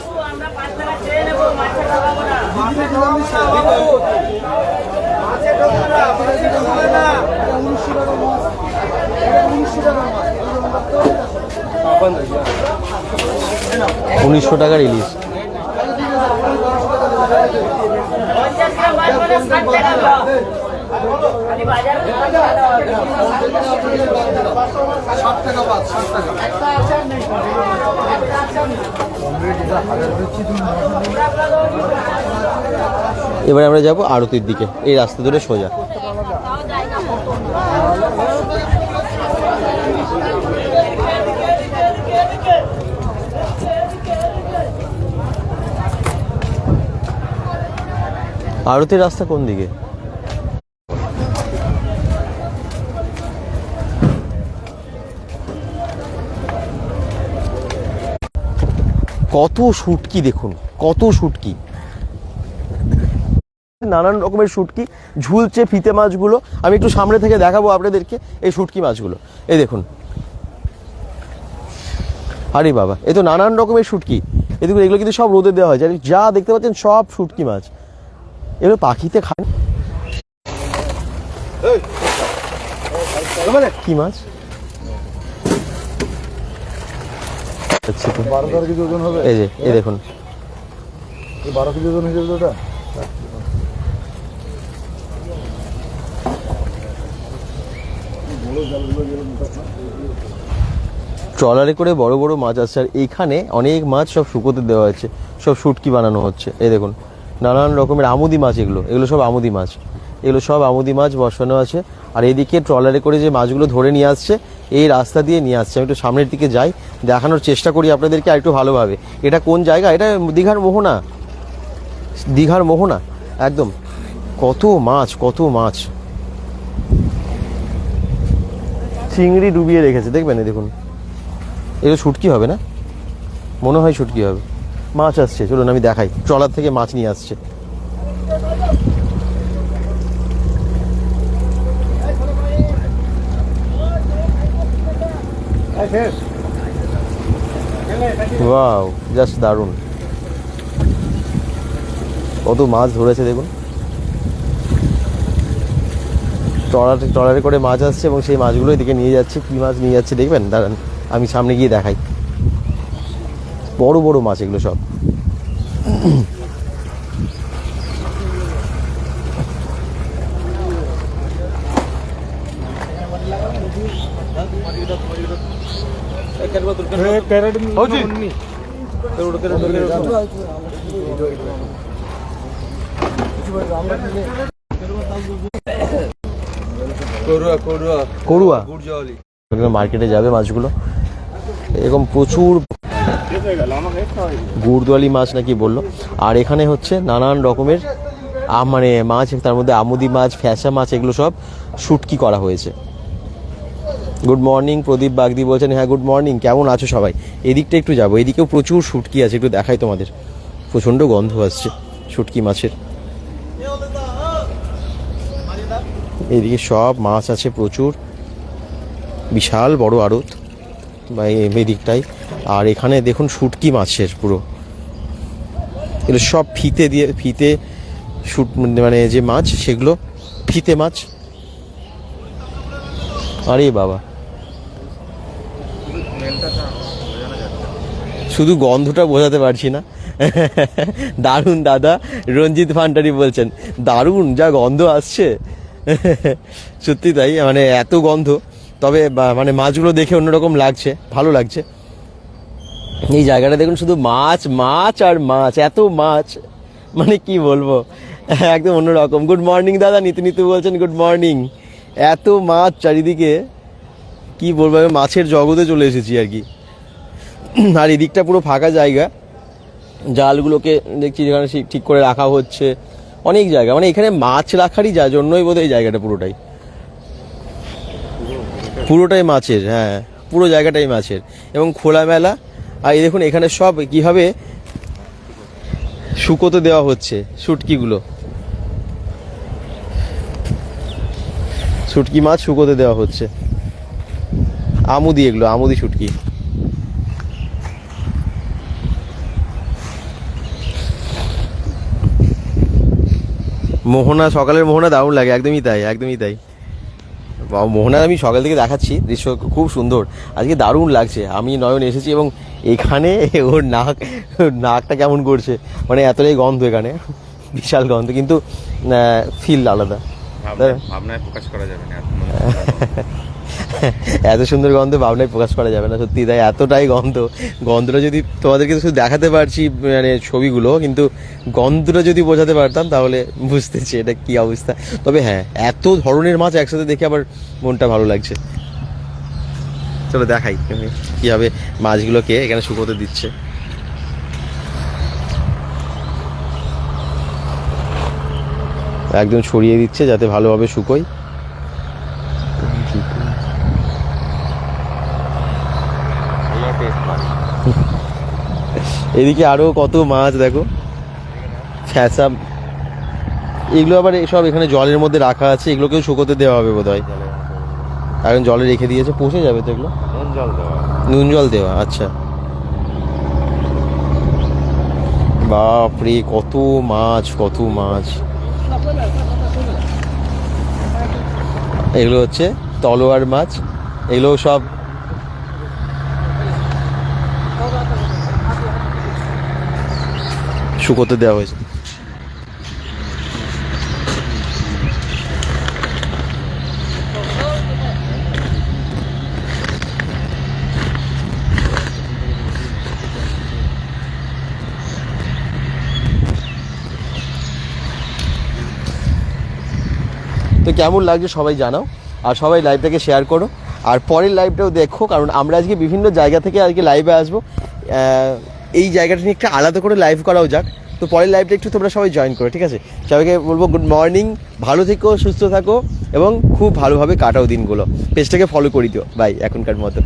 উনিশশো টাকার ইলিশ। এবার আমরা যাব আরতির দিকে, এই রাস্তা ধরে সোজা। আরতির রাস্তা কোন দিকে? কত শুটকি দেখুন, কত শুটকি, নানান রকমের শুটকি ঝুলছে। ফিতে মাছগুলো আমি একটু সামনে থেকে দেখাবো আপনাদেরকে, এই শুটকি মাছগুলো এই দেখুন। আরে বাবা, এ তো নানান রকমের শুটকি। এদিকে এগুলো কিন্তু সব রোদে দেওয়া হয়, যা দেখতে পাচ্ছেন সব শুটকি মাছ। এগুলো পাখিতে খায়। কি মাছ? এই যে এই দেখুন, 12 কেজি ওজন হয়ে যাবে ওটা। ট্রলারে করে বড় বড় মাছ আসছে, আর এইখানে অনেক মাছ সব শুকোতে দেওয়া হচ্ছে, সব শুটকি বানানো হচ্ছে। এই দেখুন নানান রকমের আমুদি মাছ, এগুলো এগুলো সব আমুদি মাছ, এগুলো সব আমুদি মাছ বসানো আছে। আর এইদিকে ট্রলারে করে যে মাছগুলো ধরে নিয়ে আসছে, এই রাস্তা দিয়ে নিয়ে আসছে। আমি একটু সামনের দিকে যাই, দেখানোর চেষ্টা করি আপনাদেরকে আর একটু ভালোভাবে। এটা কোন জায়গা? এটা দীঘার মোহনা, দীঘার মোহনা একদম। কত মাছ, কত মাছ, চিংড়ি ডুবিয়ে রেখেছে দেখবেন। এই দেখুন, এগুলো শুটকি হবে না, মনে হয় শুটকি হবে। মাছ আসছে, চলুন আমি দেখাই। ট্রলার থেকে মাছ নিয়ে আসছে। ওয়াও, জাস্ট দারুণ, কত মাছ ধরেছে দেখুন। ট্রলারে করে মাছ আসছে এবং সেই মাছগুলো এদিকে নিয়ে যাচ্ছে। কি মাছ নিয়ে যাচ্ছে দেখবেন, দাঁড়ান আমি সামনে গিয়ে দেখাই। বড় বড় মাছ এগুলো সব। করুয়া মার্কেটে যাবে মাছগুলো, এরকম প্রচুর গুড়দোয়ালি মাছ নাকি বললো। আর এখানে হচ্ছে নানান রকমের মানে মাছ, তার মধ্যে আমুদি মাছ, ফ্যাসা মাছ, এগুলো সব শুটকি করা হয়েছে। গুড মর্নিং প্রদীপ বাগদি বলছেন, হ্যাঁ গুড মর্নিং, কেমন আছো সবাই? এদিকটা একটু যাবো, এদিকেও প্রচুর শুটকি আছে, একটু দেখাই তোমাদের। প্রচণ্ড গন্ধ আসছে শুটকি মাছের। এদিকে সব মাছ আছে প্রচুর, বিশাল বড় আড়ত বা এই দিকটাই। আর এখানে দেখুন শুটকি মাছের পুরো, এগুলো সব ফিতে দিয়ে, ফিতে শুট মানে যে মাছ সেগুলো ফিতে মাছ। আরে বাবা, শুধু গন্ধটা বোঝাতে পারছি না। দারুণ দাদা, রঞ্জিত ভান্ডারী বলছেন দারুণ, যা গন্ধ আসছে। সত্যি তাই, মানে এত গন্ধ। তবে মানে মাছগুলো দেখে অন্যরকম লাগছে, ভালো লাগছে। এই জায়গাটা দেখুন শুধু মাছ, মাছ আর মাছ, এত মাছ, মানে কি বলবো, একদম অন্যরকম। গুড মর্নিং দাদা, নিতু বলছেন গুড মর্নিং। এত মাছ চারিদিকে, কি বলবো, আমি মাছের জগতে চলে এসেছি আর কি। আর এদিকটা পুরো ফাঁকা জায়গা, জালগুলোকে দেখছি যেখানে ঠিক করে রাখা হচ্ছে। অনেক জায়গা, মানে এখানে মাছ রাখারই জন্যই বোধ হয় এই জায়গাটা পুরোটাই মাছের। হ্যাঁ, পুরো জায়গাটাই মাছের এবং খোলামেলা। আর এই দেখুন এখানে সব কীভাবে শুকোতে দেওয়া হচ্ছে শুটকিগুলো, শুটকি মাছ শুকোতে দেওয়া হচ্ছে। আমুদি, এগুলো আমুদি শুটকি। মোহনা, সকালের মোহনা দারুণ লাগে, একদমই তাই, একদমই তাই। মোহনার আমি সকাল থেকে দেখাচ্ছি, দৃশ্য খুব সুন্দর, আজকে দারুণ লাগছে। আমি নয়ন এসেছি এবং এখানে ওর নাকটা কেমন করছে, মানে এতটাই গন্ধ এখানে, বিশাল গন্ধ, কিন্তু ফিল আলাদা। ভাবনায় প্রকাশ করা যাবে না, এত সুন্দর গন্ধ ভাবনায় প্রকাশ করা যাবে না, সত্যি তাই, এতটাই গন্ধটা যদি তোমাদেরকে শুধু দেখাতে পারছি মানে ছবিগুলো, কিন্তু গন্ধটা যদি বোঝাতে পারতাম তাহলে বুঝতেছি এটা কি অবস্থা। তবে হ্যাঁ, এত ধরনের মাছ একসাথে দেখে আবার মনটা ভালো লাগছে। চলো দেখাই কীভাবে মাছগুলোকে এখানে শুকোতে দিচ্ছে। একদম ছড়িয়ে দিচ্ছে যাতে ভালোভাবে শুকোয়। এদিকে আরো কত মাছ দেখো, ফ্যাসা, এগুলো আবার সব এখানে জলের মধ্যে রাখা আছে, এগুলোকেও শুকোতে দেওয়া হবে বোধ হয়, এখন জলে রেখে দিয়েছে, পচে যাবে তো এগুলো। নুন জল দেওয়া, আচ্ছা। বাপরে কত মাছ, কত মাছ। এগুলো হচ্ছে তলোয়ার মাছ, এগুলো সব শুকোতে দেওয়া হয়েছে। তো কেমন লাগছে সবাই জানাও, আর সবাই লাইভটাকে শেয়ার করো, আর পরের লাইভটাও দেখো, কারণ আমরা আজকে বিভিন্ন জায়গা থেকে আজকে লাইভে আসবো। এই জায়গাটা নিয়ে একটা আলাদা করে লাইভ করাও যাক। তো পরের লাইভটা একটু তোমরা সবাই জয়েন করো, ঠিক আছে? সবাইকে বলবো গুড মর্নিং, ভালো থেকো, সুস্থ থাকো এবং খুব ভালোভাবে কাটাও দিনগুলো। পেজটাকে ফলো করে দিও, বাই এখনকার মতো।